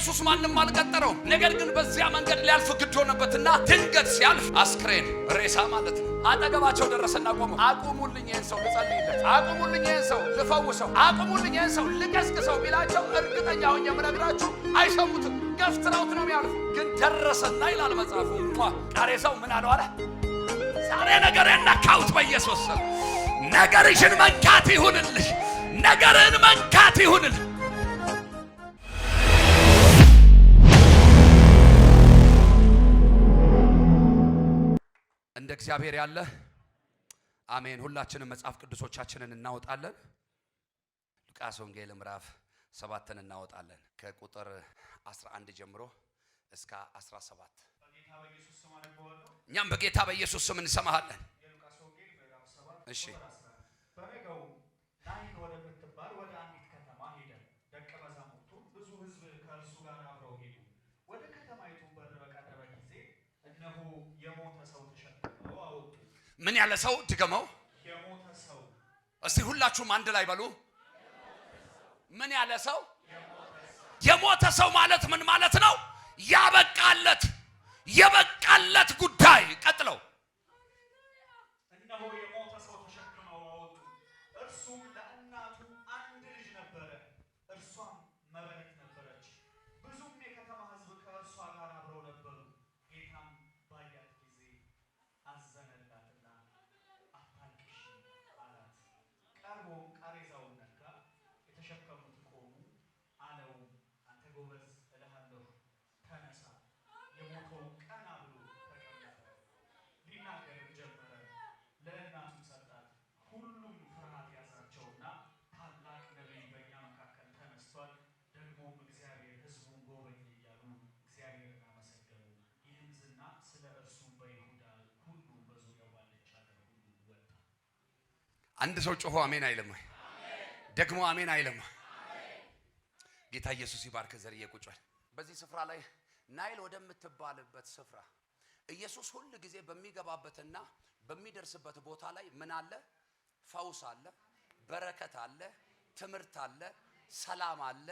ኢየሱስ ማንንም አልቀጠረው። ነገር ግን በዚያ መንገድ ሊያልፍ ግድ ሆነበትና ድንገት ሲያልፍ አስክሬን ሬሳ ማለት ነው አጠገባቸው ደረሰና ቆመ። አቁሙልኝ ይሄን ሰው ልጸልይለት፣ አቁሙልኝ ይሄን ሰው ልፈውሰው፣ አቁሙልኝ ይሄን ሰው ልቀስቅሰው ቢላቸው እርግጠኛ ሆኜ የምነግራችሁ አይሰሙትም። ገፍትረውት ነው የሚያልፉ። ግን ደረሰና ይላል መጽሐፉ ቃሬዛው ምን አለው አለ ዛሬ ነገሬን ነካሁት በኢየሱስ ስም። ነገርሽን መንካት ይሁንልሽ፣ ነገርን መንካት ይሁንልሽ። እንደ እግዚአብሔር ያለ አሜን። ሁላችንም መጽሐፍ ቅዱሶቻችንን እናወጣለን። ሉቃስ ወንጌል ምዕራፍ 7ን እናወጣለን ከቁጥር 11 ጀምሮ እስከ 17። እኛም በጌታ በኢየሱስ ስም እንሰማሃለን። እሺ በነገው ናይን ወደምትባል ወደ አንዲት ከተማ ሄደ። ደቀ መዛሙርቱ ብዙ ሕዝብ ከእርሱ ጋር አብረው ሄዱ። ወደ ከተማይቱ በር በቀረበ ጊዜ እነሆ የሞተ ሰው ተሸክመው አወጡ። ምን ያለ ሰው? ድገመው። የሞተ ሰው። እስቲ ሁላችሁም አንድ ላይ በሉ። ምን ያለ ሰው? የሞተ ሰው ማለት ምን ማለት ነው? ያበቃለት የበቃለት ጉዳይ። ቀጥለው እነሆ የሞተ ሰው ተሸክመው አወጡ። እርሱም ለእናቱ አንድ ልጅ ነበረ፣ እርሷም መበለት ነበረች። ብዙም የከተማ ሕዝብ ከእርሷ ጋር አብረው ነበሩ። ጌታም ባያት ጊዜ አዘነላትና አታልቅሺ አላት። ቀርቦም ቃሬዛውን ነካ፣ የተሸከሙት ቆሙ። አለውም አንተ ጎበዝ እልሃለሁ ተነሳ። የሞተው ቀና ብሎ ተቀመጠ። ሊናገርም ጀመረ። ለእናቱም ሰጣት። ሁሉም ፍርሃት ያዛቸውና ታላቅ ነቢይ በእኛ መካከል ተነስቷል፣ ደግሞም እግዚአብሔር ሕዝቡን ጎበኘ እያሉ እግዚአብሔርን አመሰገኑ። ይህም ዝና ስለ እርሱ በይሁዳ ሁሉ በዙሪያው ባለች አገር ሁሉ ወጣ። አንድ ሰው ጮሆ አሜን አይልም? ደግሞ አሜን አይልም? ጌታ ኢየሱስ ይባርክ። ዘርዬ ቁጭ በል። በዚህ ስፍራ ላይ ናይል ወደምትባልበት ስፍራ ኢየሱስ ሁሉ ጊዜ በሚገባበትና በሚደርስበት ቦታ ላይ ምን አለ? ፈውስ አለ፣ በረከት አለ፣ ትምህርት አለ፣ ሰላም አለ፣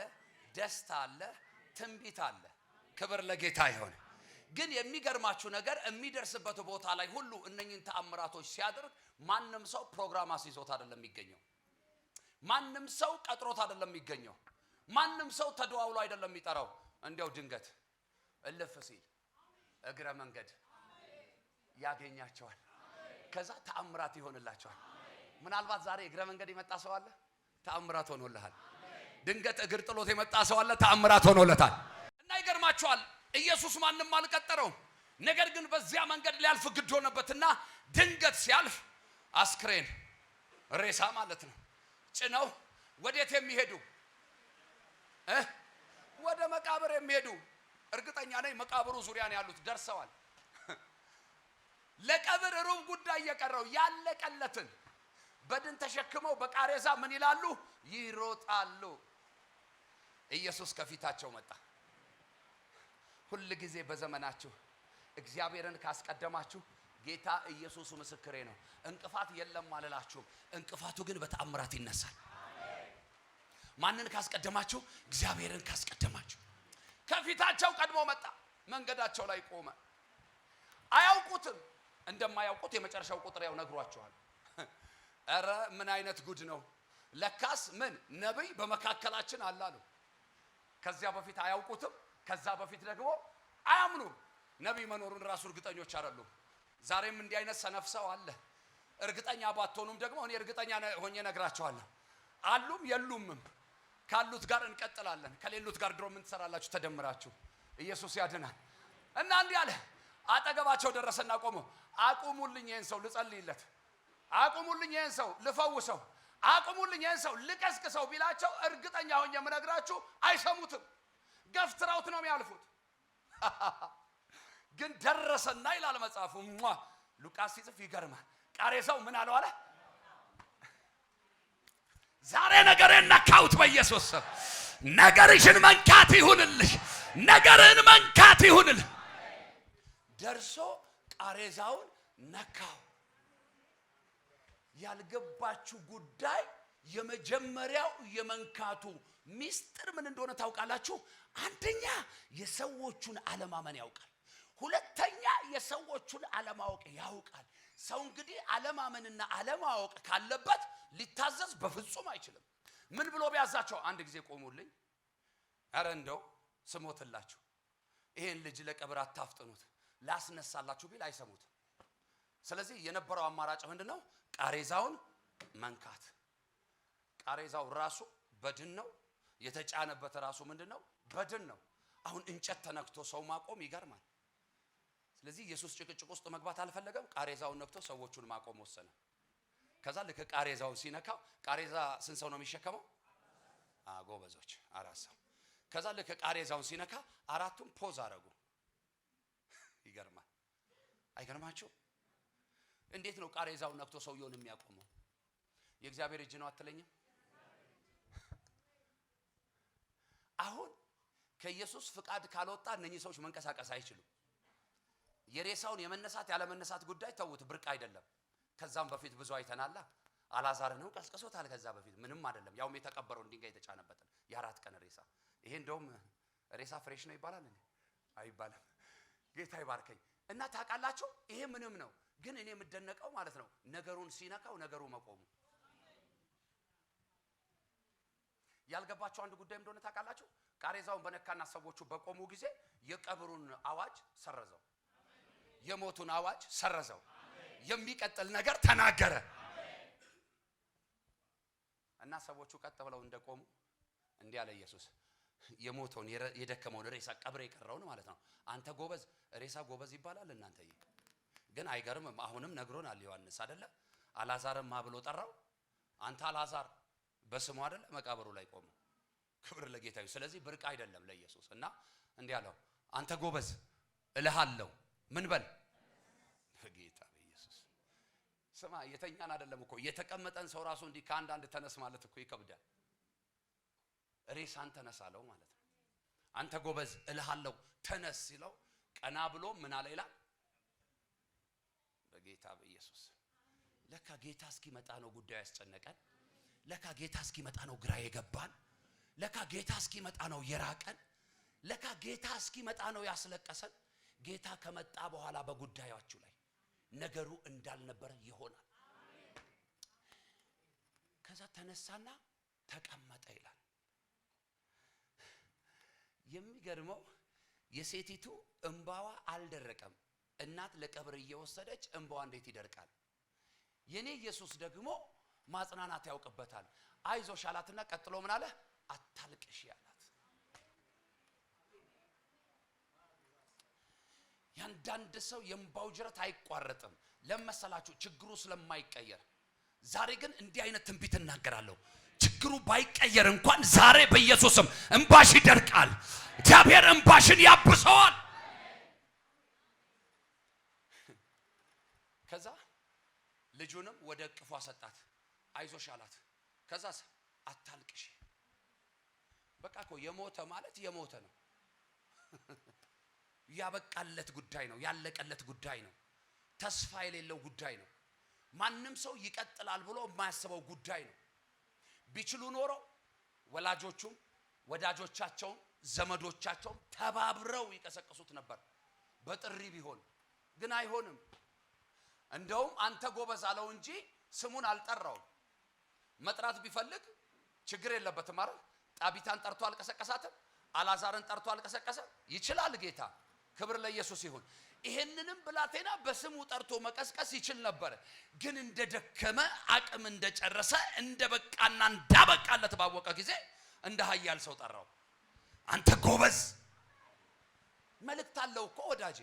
ደስታ አለ፣ ትንቢት አለ። ክብር ለጌታ ይሁን። ግን የሚገርማችሁ ነገር የሚደርስበት ቦታ ላይ ሁሉ እነኚህን ተአምራቶች ሲያደርግ ማንም ሰው ፕሮግራም አስይዞት አይደለም የሚገኘው። ማንም ሰው ቀጥሮት አይደለም የሚገኘው። ማንም ሰው ተደዋውሎ አይደለም የሚጠራው። እንዲያው ድንገት እልፍ ሲል እግረ መንገድ ያገኛቸዋል። ከዛ ተአምራት ይሆንላቸዋል። ምናልባት ዛሬ እግረ መንገድ የመጣ ሰው አለ፣ ተአምራት ሆኖልሃል። ድንገት እግር ጥሎት የመጣ ሰው አለ፣ ተአምራት ሆኖለታል። እና ይገርማቸዋል። ኢየሱስ ማንንም አልቀጠረው። ነገር ግን በዚያ መንገድ ሊያልፍ ግድ ሆነበትና ድንገት ሲያልፍ አስክሬን ሬሳ ማለት ነው ጭነው ወዴት የሚሄዱ? ወደ መቃብር የሚሄዱ። እርግጠኛ ነኝ መቃብሩ ዙሪያ ነው ያሉት። ደርሰዋል። ለቀብር ሩብ ጉዳይ የቀረው ያለቀለትን በድን ተሸክመው በቃሬዛ ምን ይላሉ? ይሮጣሉ። ኢየሱስ ከፊታቸው መጣ። ሁል ጊዜ በዘመናችሁ እግዚአብሔርን ካስቀደማችሁ ጌታ ኢየሱስ ምስክሬ ነው፣ እንቅፋት የለም አልላችሁም። እንቅፋቱ ግን በተአምራት ይነሳል። ማንን ካስቀደማችሁ? እግዚአብሔርን ካስቀደማችሁ። ከፊታቸው ቀድሞ መጣ። መንገዳቸው ላይ ቆመ። አያውቁትም። እንደማያውቁት የመጨረሻው ቁጥር ያው ነግሯቸዋል። ኧረ ምን አይነት ጉድ ነው! ለካስ ምን ነብይ በመካከላችን አለ አሉ። ከዚያ በፊት አያውቁትም። ከዛ በፊት ደግሞ አያምኑም። ነብይ መኖሩን ራሱ እርግጠኞች አይደሉም። ዛሬም እንዲህ አይነት ሰነፍ ሰው አለ። እርግጠኛ ባትሆኑም ደግሞ እኔ እርግጠኛ ሆኜ ነግራቸዋለሁ። አሉም የሉምም። ካሉት ጋር እንቀጥላለን፣ ከሌሉት ጋር ድሮ ምን ትሰራላችሁ ተደምራችሁ? ኢየሱስ ያድናል። እና እንዲህ አለ። አጠገባቸው ደረሰና ቆመ። አቁሙልኝ ይሄን ሰው ልጸልይለት፣ አቁሙልኝ ይሄን ሰው ልፈውሰው፣ አቁሙልኝ ይሄን ሰው ልቀስቅሰው ቢላቸው እርግጠኛ ሆኜ የምነግራችሁ አይሰሙትም። ገፍትረውት ነው የሚያልፉት። ግን ደረሰና ይላል መጽሐፉ ሉቃስ ሲጽፍ ይገርማል። ቃሬዛው ምን አለው አለ ዛሬ ነገሬን ነካሁት በኢየሱስ ስም። ነገርሽን መንካት ይሁንልሽ፣ ነገርን መንካት ይሁንልሽ። ደርሶ ቃሬዛውን ነካው። ያልገባችሁ ጉዳይ የመጀመሪያው የመንካቱ ሚስጥር ምን እንደሆነ ታውቃላችሁ? አንደኛ የሰዎቹን አለማመን ያውቃል። ሁለተኛ የሰዎቹን አለማወቅ ያውቃል። ሰው እንግዲህ አለማመንና አለማወቅ ካለበት ሊታዘዝ በፍጹም አይችልም። ምን ብሎ ቢያዛቸው? አንድ ጊዜ ቆሙልኝ፣ አረ እንደው ስሞትላችሁ ይሄን ልጅ ለቀብር አታፍጥኑት፣ ላስነሳላችሁ ቢል አይሰሙትም። ስለዚህ የነበረው አማራጭ ምንድነው? ቃሬዛውን መንካት። ቃሬዛው ራሱ በድን ነው፣ የተጫነበት ራሱ ምንድነው? በድን ነው። አሁን እንጨት ተነክቶ ሰው ማቆም ይገርማል። ስለዚህ ኢየሱስ ጭቅጭቅ ውስጥ መግባት አልፈለገም። ቃሬዛውን ነክቶ ሰዎቹን ማቆም ወሰነ። ከዛ ልክ ቃሬዛውን ሲነካው፣ ቃሬዛ ስንት ሰው ነው የሚሸከመው? ጎበዞች፣ 4 ሰው። ከዛ ልክ ቃሬዛውን ሲነካ አራቱም ፖዝ አረጉ። ይገርማል። አይገርማችሁ? እንዴት ነው ቃሬዛውን ነክቶ ሰውየውን የሚያቆመው? የእግዚአብሔር እጅ ነው አትለኝም? አሁን ከኢየሱስ ፍቃድ ካልወጣ እነኚህ ሰዎች መንቀሳቀስ አይችሉም። የሬሳውን የመነሳት ያለ መነሳት ጉዳይ ተውት፣ ብርቅ አይደለም። ከዛም በፊት ብዙ አይተናላ። አላዛርንም ቀስቅሶታል። ከዛ በፊት ምንም አይደለም። ያውም የተቀበረውን ድንጋይ የተጫነበትን የ4 ቀን ሬሳ። ይሄ እንደውም ሬሳ ፍሬሽ ነው ይባላል እንዴ? አይባልም። ጌታ ይባርከኝ። እና ታውቃላችሁ ይሄ ምንም ነው፣ ግን እኔ የምደነቀው ማለት ነው ነገሩን ሲነካው ነገሩ መቆሙ። ያልገባቸው አንድ ጉዳይ እንደሆነ ታውቃላችሁ? ቃሬዛውን በነካና ሰዎቹ በቆሙ ጊዜ የቀብሩን አዋጅ ሰረዘው፣ የሞቱን አዋጅ ሰረዘው፣ የሚቀጥል ነገር ተናገረ። እና ሰዎቹ ቀጥ ብለው እንደቆሙ እንዲህ አለ ኢየሱስ፣ የሞተውን የደከመውን ሬሳ ቀብር የቀረውን ማለት ነው። አንተ ጎበዝ፣ ሬሳ ጎበዝ ይባላል እናንተ ይቅ ግን አይገርምም? አሁንም ነግሮናል ዮሐንስ አይደለ? አላዛርም ማብሎ ጠራው። አንተ አላዛር በስሙ አይደለ መቃብሩ ላይ ቆመ። ክብር ለጌታ ይሁን። ስለዚህ ብርቅ አይደለም ለኢየሱስ። እና እንዲህ አለው፣ አንተ ጎበዝ እልሃለሁ ምን በል ጌታ በኢየሱስ ስማ። የተኛን አይደለም እኮ የተቀመጠን ሰው ራሱ እንዲህ ከአንድ ተነስ ማለት እኮ ይከብዳል። ሬሳን ተነሳለው ማለት ነው። አንተ ጎበዝ እልሃለሁ ተነስ ሲለው ቀና ብሎ ምን አለ ይላል? በጌታ በኢየሱስ። ለካ ጌታ እስኪመጣ ነው ጉዳዩ ያስጨነቀን። ለካ ጌታ እስኪመጣ ነው ግራ የገባን። ለካ ጌታ እስኪመጣ ነው የራቀን። ለካ ጌታ እስኪመጣ ነው ያስለቀሰን። ጌታ ከመጣ በኋላ በጉዳያችሁ ላይ ነገሩ እንዳልነበረ ይሆናል። ከዛ ተነሳና ተቀመጠ ይላል። የሚገርመው የሴቲቱ እንባዋ አልደረቀም። እናት ለቀብር እየወሰደች እንባዋ እንዴት ይደርቃል? የኔ ኢየሱስ ደግሞ ማጽናናት ያውቅበታል። አይዞሽ አላትና ቀጥሎ ምን አለ? አታልቅሽ ያላት። ያንዳንድ ሰው የእንባው ጅረት አይቋረጥም። ለመሰላችሁ ችግሩ ስለማይቀየር። ዛሬ ግን እንዲህ አይነት ትንቢት እናገራለሁ። ችግሩ ባይቀየር እንኳን ዛሬ በኢየሱስም እንባሽ ይደርቃል። እግዚአብሔር እንባሽን ያብሰዋል። ከዛ ልጁንም ወደ እቅፏ ሰጣት። አይዞሽ አላት። ከዛስ አታልቅሽ። በቃ እኮ የሞተ ማለት የሞተ ነው። ያበቃለት ጉዳይ ነው። ያለቀለት ጉዳይ ነው። ተስፋ የሌለው ጉዳይ ነው። ማንም ሰው ይቀጥላል ብሎ የማያስበው ጉዳይ ነው። ቢችሉ ኖሮ ወላጆቹም ወዳጆቻቸውም ዘመዶቻቸውም ተባብረው ይቀሰቅሱት ነበር በጥሪ ቢሆን። ግን አይሆንም። እንደውም አንተ ጎበዝ አለው እንጂ ስሙን አልጠራውም። መጥራት ቢፈልግ ችግር የለበትም አይደል? ጣቢታን ጠርቶ አልቀሰቀሳትም? አላዛርን ጠርቶ አልቀሰቀሰም? ይችላል ጌታ። ክብር ለኢየሱስ ይሁን። ይሄንንም ብላቴና በስሙ ጠርቶ መቀስቀስ ይችል ነበር። ግን እንደደከመ አቅም እንደጨረሰ እንደበቃና እንዳበቃለት ባወቀ ጊዜ እንደ ኃያል ሰው ጠራው። አንተ ጎበዝ። መልእክት አለው እኮ ወዳጄ።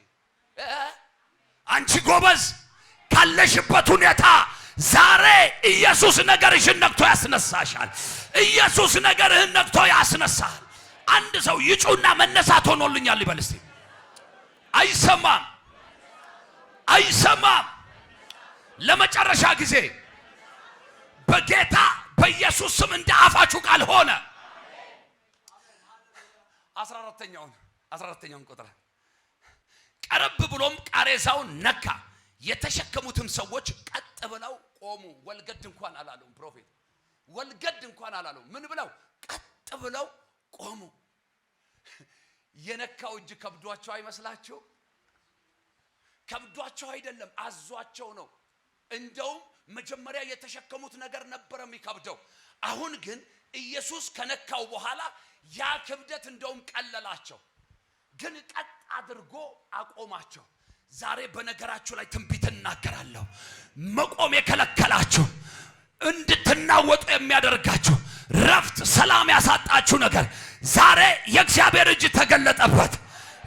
አንቺ ጎበዝ ካለሽበት ሁኔታ ዛሬ ኢየሱስ ነገርሽን ነክቶ ያስነሳሻል። ኢየሱስ ነገርህን ነክቶ ያስነሳል። አንድ ሰው ይጩና መነሳት ሆኖልኛል ይበል እስቲ። አይሰማም አይሰማም። ለመጨረሻ ጊዜ በጌታ በኢየሱስ ስም እንደ አፋችሁ ቃል ሆነ። 14ኛውን ቁጥር ቀረብ ብሎም ቃሬዛውን ነካ። የተሸከሙትም ሰዎች ቀጥ ብለው ቆሙ። ወልገድ እንኳን አላሉም። ፕሮፌት ወልገድ እንኳን አላለው። ምን ብለው ቀጥ ብለው ቆሙ። የነካው እጅ ከብዷቸው አይመስላችሁ? ከብዷቸው አይደለም፣ አዟቸው ነው። እንደውም መጀመሪያ የተሸከሙት ነገር ነበር የሚከብደው። አሁን ግን ኢየሱስ ከነካው በኋላ ያ ክብደት እንደውም ቀለላቸው። ግን ቀጥ አድርጎ አቆማቸው። ዛሬ በነገራችሁ ላይ ትንቢት እናገራለሁ። መቆም የከለከላችሁ እንድትናወጡ የሚያደርጋችሁ ረፍት፣ ሰላም ያሳጣችሁ ነገር ዛሬ የእግዚአብሔር እጅ ተገለጠበት።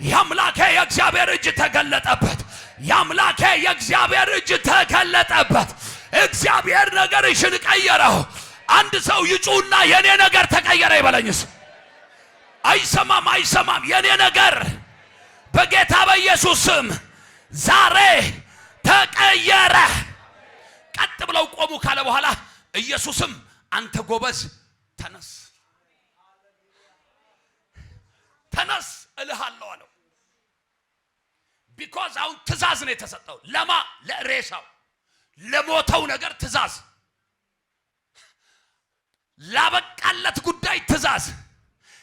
ያምላኬ የእግዚአብሔር እጅ ተገለጠበት። ያምላኬ የእግዚአብሔር እጅ ተገለጠበት። እግዚአብሔር ነገርሽን ቀየረው። አንድ ሰው ይጩና የኔ ነገር ተቀየረ ይበለኝስ። አይሰማም አይሰማም። የኔ ነገር በጌታ በኢየሱስ ስም ዛሬ ተቀየረ። ቀጥ ብለው ቆሙ ካለ በኋላ ኢየሱስም አንተ ጎበዝ ተነስ፣ ተነስ እልሃለሁ አለው። ቢኮዝ አሁን ትእዛዝ ነው የተሰጠው። ለማ ለሬሳው ለሞተው ነገር ትእዛዝ፣ ላበቃለት ጉዳይ ትእዛዝ፣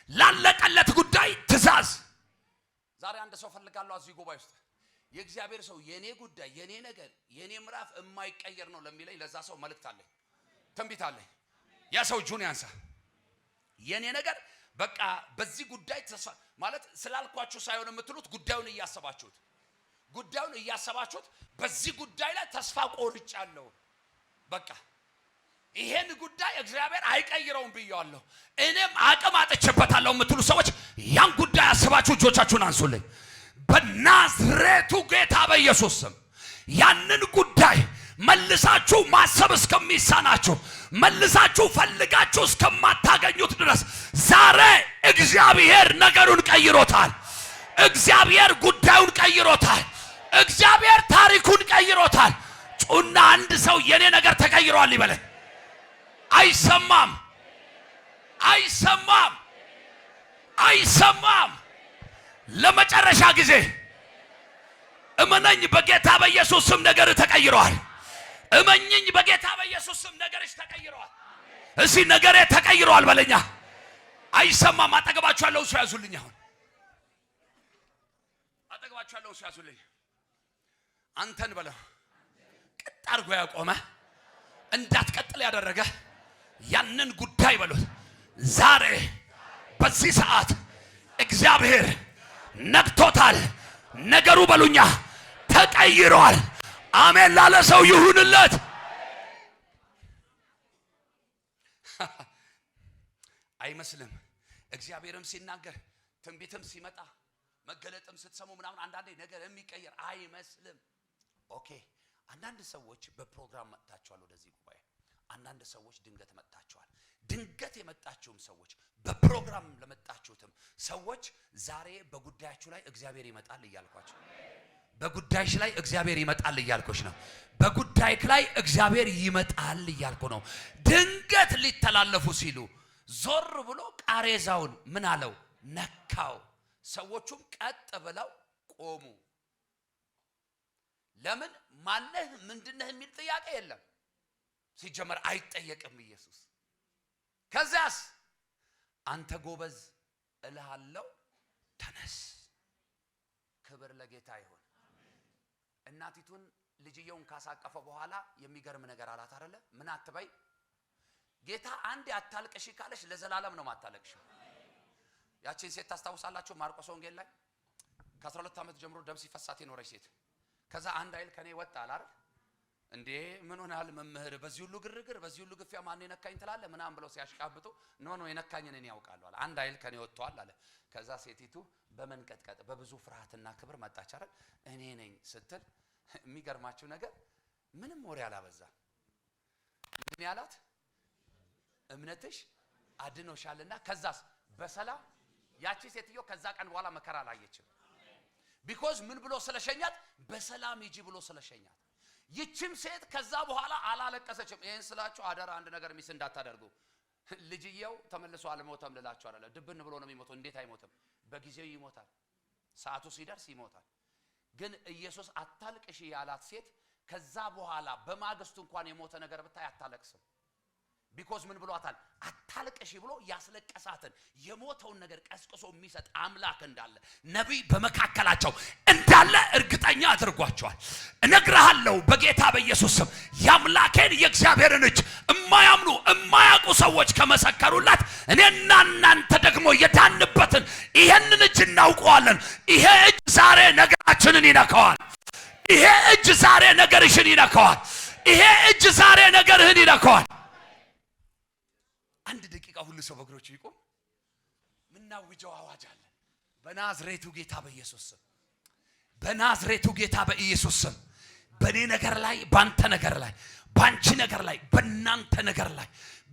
ላለቀለት ጉዳይ ትእዛዝ። ዛሬ አንድ ሰው ፈልጋለሁ እዚህ ጉባኤ ውስጥ የእግዚአብሔር ሰው የኔ ጉዳይ የኔ ነገር የኔ ምዕራፍ የማይቀየር ነው ለሚለኝ ለዛ ሰው መልእክት አለኝ፣ ትንቢት አለኝ። ያ ሰው እጁን ያንሳ። የኔ ነገር በቃ በዚህ ጉዳይ ተስፋ ማለት ስላልኳችሁ ሳይሆን የምትሉት ጉዳዩን እያሰባችሁት በዚህ ጉዳይ ላይ ተስፋ ቆርጫለሁ። በቃ ይሄን ጉዳይ እግዚአብሔር አይቀይረውም ብያለሁ፣ እኔም አቅም አጥቼበታለሁ የምትሉ ሰዎች ያን ጉዳይ አስባችሁ እጆቻችሁን አንሱልኝ። በናዝሬቱ ጌታ በኢየሱስ ስም ያንን ጉዳይ መልሳችሁ ማሰብ እስከሚሳናችሁ መልሳችሁ ፈልጋችሁ እስከማታገኙት ድረስ ዛሬ እግዚአብሔር ነገሩን ቀይሮታል። እግዚአብሔር ጉዳዩን ቀይሮታል። እግዚአብሔር ታሪኩን ቀይሮታል። ጩና አንድ ሰው የኔ ነገር ተቀይሯል ይበለኝ። አይሰማም አይሰማም አይሰማም። ለመጨረሻ ጊዜ እመነኝ በጌታ በኢየሱስ ስም ነገር ተቀይሯል። እመኝኝ በጌታ በኢየሱስ ስም ነገርሽ ተቀይሯል። እሺ ነገሬ ተቀይሯል በለኛ። አይሰማም። አጠገባችሁ ያለው ሰው ያዙልኝ። አሁን አጠገባችሁ ያለው ሰው ያዙልኝ። አንተን በለው ቀጥ አድርጎ ያቆመ እንዳትቀጥል ያደረገ ያንን ጉዳይ በሉት ዛሬ በዚህ ሰዓት እግዚአብሔር ነክቶታል። ነገሩ በሉኛ ተቀይሯል። አሜን ላለ ሰው ይሁንለት። አይመስልም? እግዚአብሔርም ሲናገር ትንቢትም ሲመጣ መገለጥም ስትሰሙ ምናምን አንዳንዴ ነገር የሚቀየር አይመስልም? ኦኬ። አንዳንድ ሰዎች በፕሮግራም መጥታችኋል ወደዚህ ጉባኤ። አንዳንድ ሰዎች ድንገት መጥታችኋል። ድንገት የመጣችሁም ሰዎች በፕሮግራም ለመጣችሁትም ሰዎች ዛሬ በጉዳያችሁ ላይ እግዚአብሔር ይመጣል እያልኳችሁ በጉዳይሽ ላይ እግዚአብሔር ይመጣል እያልኩሽ ነው። በጉዳይክ ላይ እግዚአብሔር ይመጣል እያልኩ ነው። ድንገት ሊተላለፉ ሲሉ ዞር ብሎ ቃሬዛውን ምን አለው? ነካው። ሰዎቹም ቀጥ ብለው ቆሙ። ለምን? ማነህ ምንድነህ የሚል ጥያቄ የለም። ሲጀመር አይጠየቅም ኢየሱስ። ከዛስ አንተ ጎበዝ እልሃለሁ ተነስ። ክብር ለጌታ ይሁን። እናቲቱን ልጅየውን ካሳቀፈ በኋላ የሚገርም ነገር አላት አይደለ? ምን አትበይ ጌታ አንዴ አታልቅሽ ካለሽ ለዘላለም ነው ማታለቅሽው። ያቺን ሴት ታስታውሳላችሁ? ማርቆስ ወንጌል ላይ ከ12 ዓመት ጀምሮ ደም ሲፈሳት የኖረች ሴት። ከዛ አንድ ኃይል ከኔ ወጣ አላል እንዴ? ምን ሆነሃል መምህር? በዚህ ሁሉ ግርግር በዚህ ሁሉ ግፊያ ማን የነካኝ ትላለህ? ምናምን ብለው ሲያሽቃብጡ ኖ የነካኝን እኔ ያውቃለሁ አለ። አንድ ኃይል ከኔ ወጥቷል አለ። ከዛ ሴቲቱ በመንቀጥቀጥ በብዙ ፍርሃትና ክብር መጣች አይደል? እኔ ነኝ ስትል የሚገርማችሁ ነገር ምንም ወሬ አላበዛ። ምን ያላት? እምነትሽ አድኖሻልና ከዛስ በሰላም። ያቺ ሴትዮ ከዛ ቀን በኋላ መከራ አላየችም። ቢኮዝ ምን ብሎ ስለሸኛት? በሰላም ሂጂ ብሎ ስለሸኛት። ይችም ሴት ከዛ በኋላ አላለቀሰችም። ይሄን ስላችሁ አደራ አንድ ነገር ሚስ እንዳታደርጉ። ልጅየው ተመልሶ አልሞተም ልላችሁ አይደለም። ድብን ብሎ ነው የሚሞተው። እንዴት አይሞትም? በጊዜው ይሞታል። ሰዓቱ ሲደርስ ይሞታል። ግን ኢየሱስ አታልቅሽ ያላት ሴት ከዛ በኋላ በማግስቱ እንኳን የሞተ ነገር ብታይ አታለቅስም። ቢኮዝ ምን ብሏታል? አታልቅሽ ብሎ ያስለቀሳትን የሞተውን ነገር ቀስቅሶ የሚሰጥ አምላክ እንዳለ ነብይ በመካከላቸው እንዳለ እርግጠኛ አድርጓቸዋል። እነግርሃለሁ በጌታ በኢየሱስ ስም ያምላኬን የእግዚአብሔርን እጅ የማያምኑ የማያውቁ ሰዎች ከመሰከሩላት እኔና እናንተ ደግሞ የዳንበትን ይሄንን እጅ እናውቀዋለን። ይሄ እጅ ዛሬ ነገራችንን ይነካዋል። ይሄ እጅ ዛሬ ነገርሽን ይነካዋል። ይሄ እጅ ዛሬ ነገርህን ይነካዋል። አንድ ደቂቃ ሁሉ ሰው በእግሮቹ ይቆም። ምናውጀው አዋጅ አለ በናዝሬቱ ጌታ በኢየሱስ ስም፣ በናዝሬቱ ጌታ በኢየሱስ ስም። በኔ ነገር ላይ፣ ባንተ ነገር ላይ፣ ባንቺ ነገር ላይ፣ በእናንተ ነገር ላይ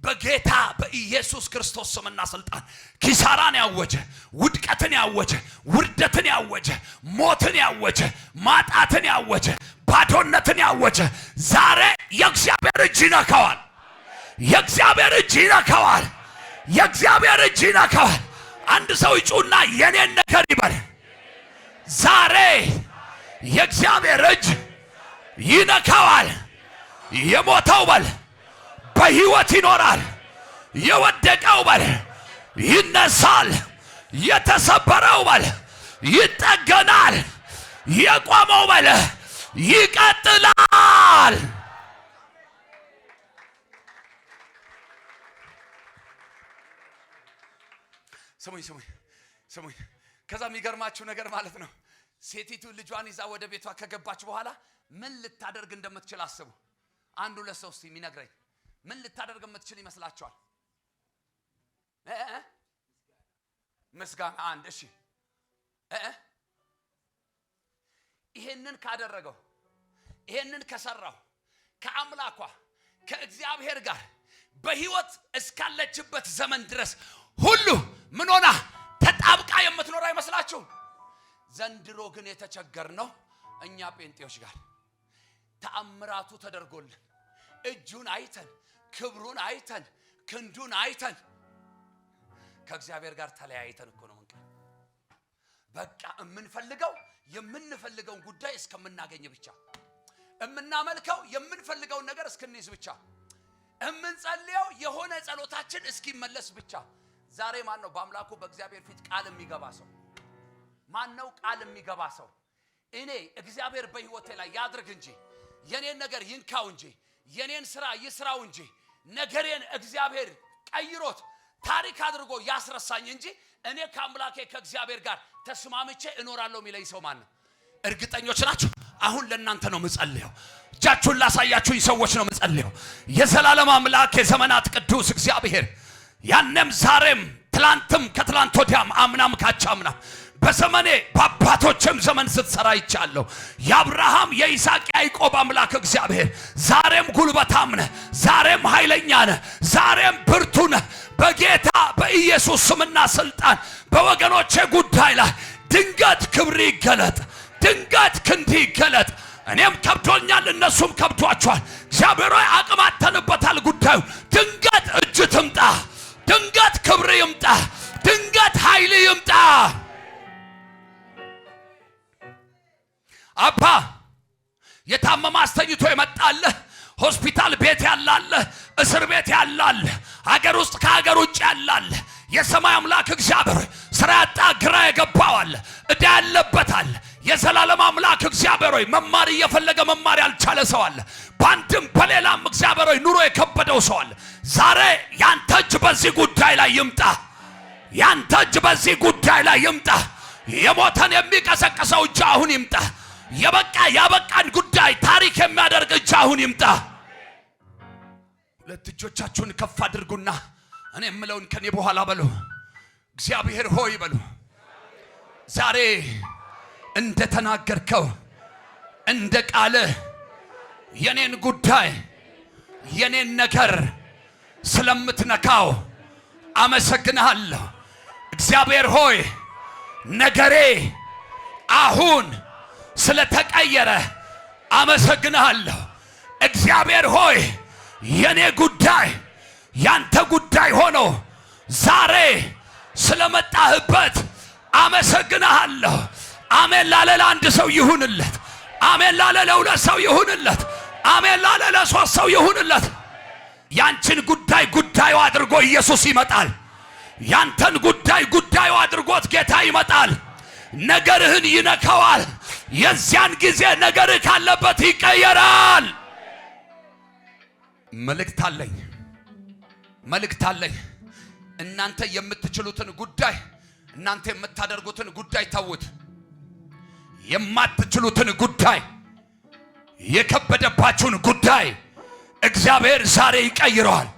በጌታ በኢየሱስ ክርስቶስ ስምና ስልጣን ኪሳራን ያወጀ፣ ውድቀትን ያወጀ፣ ውርደትን ያወጀ፣ ሞትን ያወጀ፣ ማጣትን ያወጀ፣ ባዶነትን ያወጀ ዛሬ የእግዚአብሔር እጅ ይነካዋል። የእግዚአብሔር እጅ ይነካዋል። የእግዚአብሔር እጅ ይነካዋል። አንድ ሰው ይጩና የኔን ነገር ይበል። ዛሬ የእግዚአብሔር እጅ ይነካዋል። የሞተው በል በሕይወት ይኖራል። የወደቀው በል ይነሳል። የተሰበረው በል ይጠገናል። የቆመው በል ይቀጥላል። ስሙኝ። ከዛ የሚገርማችሁ ነገር ማለት ነው ሴቲቱ ልጇን ይዛ ወደ ቤቷ ከገባች በኋላ ምን ልታደርግ እንደምትችል አስቡ። አንዱ ለሰው እስቲ የሚነግረኝ ምን ልታደርግ የምትችል ይመስላችኋል? ምስጋና አንድ። እሺ ይሄንን ካደረገው ይሄንን ከሰራው ከአምላኳ ከእግዚአብሔር ጋር በሕይወት እስካለችበት ዘመን ድረስ ሁሉ ምን ሆና ተጣብቃ የምትኖር አይመስላችሁም? ዘንድሮ ግን የተቸገርነው እኛ ጴንጤዎች ጋር ተአምራቱ ተደርጎልን እጁን አይተን ክብሩን አይተን ክንዱን አይተን ከእግዚአብሔር ጋር ተለያይተን እኮ ነው እንግዲህ በቃ የምንፈልገውን ጉዳይ እስከምናገኝ ብቻ የምናመልከው የምንፈልገውን ነገር እስክንይዝ ብቻ የምንጸልየው የሆነ ጸሎታችን እስኪመለስ ብቻ። ዛሬ ማን ነው በአምላኩ በእግዚአብሔር ፊት ቃል የሚገባ ሰው? ማን ነው ቃል የሚገባ ሰው? እኔ እግዚአብሔር በሕይወቴ ላይ ያድርግ እንጂ የኔን ነገር ይንካው እንጂ የኔን ስራ ይስራው እንጂ ነገሬን እግዚአብሔር ቀይሮት ታሪክ አድርጎ ያስረሳኝ እንጂ እኔ ከአምላኬ ከእግዚአብሔር ጋር ተስማምቼ እኖራለሁ የሚለኝ ሰው ማን ነው? እርግጠኞች ናችሁ? አሁን ለእናንተ ነው ምጸልየው። እጃችሁን ላሳያችሁኝ ሰዎች ነው ምጸልየው። የዘላለም አምላክ የዘመናት ቅዱስ እግዚአብሔር ያንም ዛሬም ትላንትም ከትላንት ወዲያም አምናም ካቻምናም በዘመኔ በአባቶችም ዘመን ስትሰራ ይቻለሁ። የአብርሃም የይስሐቅ ያዕቆብ አምላክ እግዚአብሔር ዛሬም ጉልበታም ነህ፣ ዛሬም ኃይለኛ ነህ፣ ዛሬም ብርቱ ነህ። በጌታ በኢየሱስ ስምና ስልጣን በወገኖቼ ጉዳይ ላይ ድንገት ክብር ይገለጥ፣ ድንገት ክንድ ይገለጥ። እኔም ከብዶኛል፣ እነሱም ከብዷቸዋል። እግዚአብሔር ሆይ አቅም አጥተንበታል ጉዳዩ። ድንገት እጅ ትምጣ፣ ድንገት ክብር ይምጣ፣ ድንገት ኃይል ይምጣ። አባ የታመመ አስተኝቶ የመጣለ ሆስፒታል ቤት ያላለ እስር ቤት ያላለ ሀገር ውስጥ ከሀገር ውጭ ያላለ የሰማይ አምላክ እግዚአብሔር ስራ ያጣ ግራ የገባዋል እዳ ያለበታል። የዘላለም አምላክ እግዚአብሔር ሆይ መማር እየፈለገ መማር ያልቻለ ሰው አለ። ባንድም በሌላም እግዚአብሔር ሆይ ኑሮ የከበደው ሰው አለ። ዛሬ ያንተ እጅ በዚህ ጉዳይ ላይ ይምጣ። ያንተ እጅ በዚህ ጉዳይ ላይ ይምጣ። የሞተን የሚቀሰቅሰው እጅ አሁን ይምጣ። ያበቃን ጉዳይ ታሪክ የሚያደርግ እጅ አሁን ይምጣ። ሁለት እጆቻችሁን ከፍ አድርጉና እኔ የምለውን ከኔ በኋላ በሉ። እግዚአብሔር ሆይ በሉ። ዛሬ እንደተናገርከው እንደ ቃል የኔን ጉዳይ የኔን ነገር ስለምትነካው አመሰግናለሁ። እግዚአብሔር ሆይ ነገሬ አሁን ስለተቀየረ አመሰግናለሁ። እግዚአብሔር ሆይ የኔ ጉዳይ ያንተ ጉዳይ ሆኖ ዛሬ ስለመጣህበት አመሰግናለሁ። አሜን ላለ ለአንድ ሰው ይሁንለት። አሜን ላለ ለሁለት ሰው ይሁንለት። አሜን ላለ ለሶስት ሰው ይሁንለት። ያንቺን ጉዳይ ጉዳዩ አድርጎ ኢየሱስ ይመጣል። ያንተን ጉዳይ ጉዳዩ አድርጎት ጌታ ይመጣል። ነገርህን ይነካዋል። የዚያን ጊዜ ነገርህ ካለበት ይቀየራል። መልእክት አለኝ። እናንተ የምትችሉትን ጉዳይ፣ እናንተ የምታደርጉትን ጉዳይ ተውት። የማትችሉትን ጉዳይ፣ የከበደባችሁን ጉዳይ እግዚአብሔር ዛሬ ይቀይረዋል።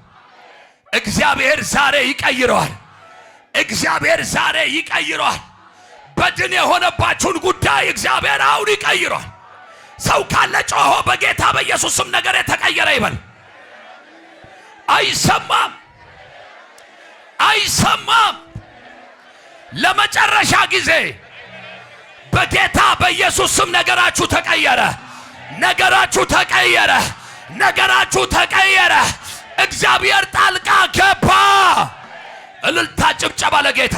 እግዚአብሔር ዛሬ ይቀይረዋል። በድን የሆነባችሁን ጉዳይ እግዚአብሔር አሁን ይቀይረዋል። ሰው ካለ ጮሆ በጌታ በኢየሱስ ስም ነገር የተቀየረ ይበል። አይሰማም። ለመጨረሻ ጊዜ በጌታ በኢየሱስ ስም ነገራችሁ ተቀየረ። እግዚአብሔር ጣልቃ ገባ። እልልታ ጭብጨባ ለጌታ።